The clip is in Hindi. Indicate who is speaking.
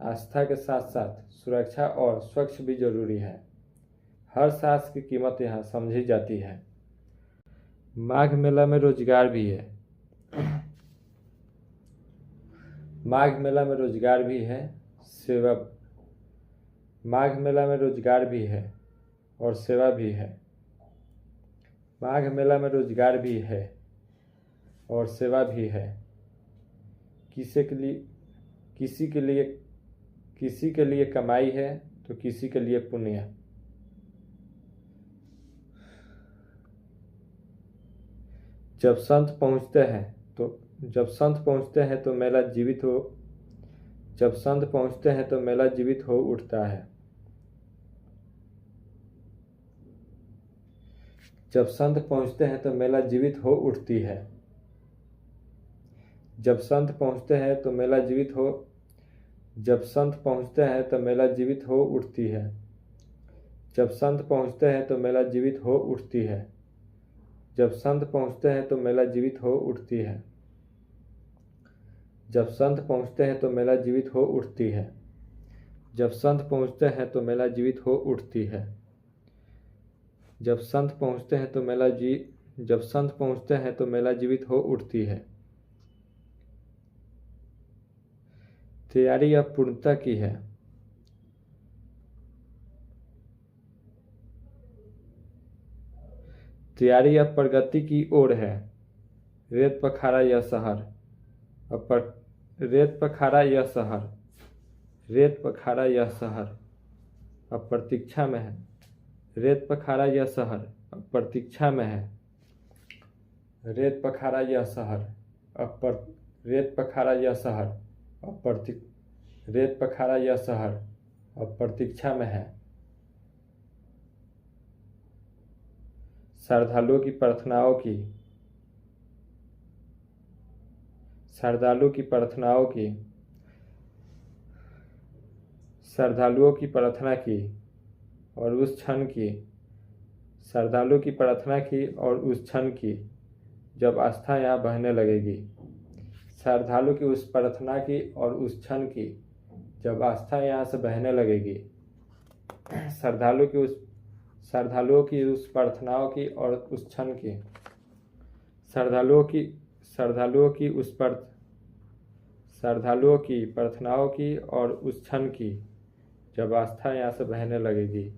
Speaker 1: आस्था के साथ साथ सुरक्षा और स्वच्छ भी जरूरी है। हर सांस की कीमत यहाँ समझी जाती है। माघ मेला में रोजगार भी है। माघ मेला में रोजगार भी है, सेवा। माघ मेला में रोजगार भी है और सेवा भी है। माघ मेला में रोजगार भी है और सेवा भी है। किसी के लिए कमाई है तो किसी के लिए पुण्य। जब संत पहुँचते हैं तो मेला जीवित हो उठता है। जब संत पहुँचते हैं तो मेला जीवित हो उठती है। जब संत पहुँचते हैं तो मेला जीवित हो उठती है। जब संत पहुँचते हैं तो मेला जीवित हो उठती है। जब संत पहुँचते हैं तो मेला जीवित हो उठती है। जब संत पहुँचते हैं तो मेला जीवित हो उठती है। जब संत पहुँचते हैं तो मेला जीवित हो उठती है। जब संत पहुँचते हैं तो मेला जीवित हो उठती है। जब संत पहुँचते हैं तो मेला जीवित हो उठती है। तैयारी अब पूर्णता की है। तैयारी अब प्रगति की ओर है। रेत पखारा यह शहर अब प्रतीक्षा में है। रेत पखारा यह शहर अब प्रतीक्षा में है। रेत पखारा यह शहर अब प्रतीक्षा में है। श्रद्धालुओं की प्रार्थनाओं की श्रद्धालुओं की प्रार्थना की और उस क्षण की जब आस्था यहाँ बहने लगेगी। श्रद्धालु की उस प्रार्थना की और उस क्षण की जब आस्था यहाँ से बहने लगेगी। श्रद्धालुओं की उस प्रार्थनाओं की और उस क्षण की श्रद्धालुओं की प्रार्थनाओं की और उस क्षण की जब आस्था यहाँ से बहने लगेगी।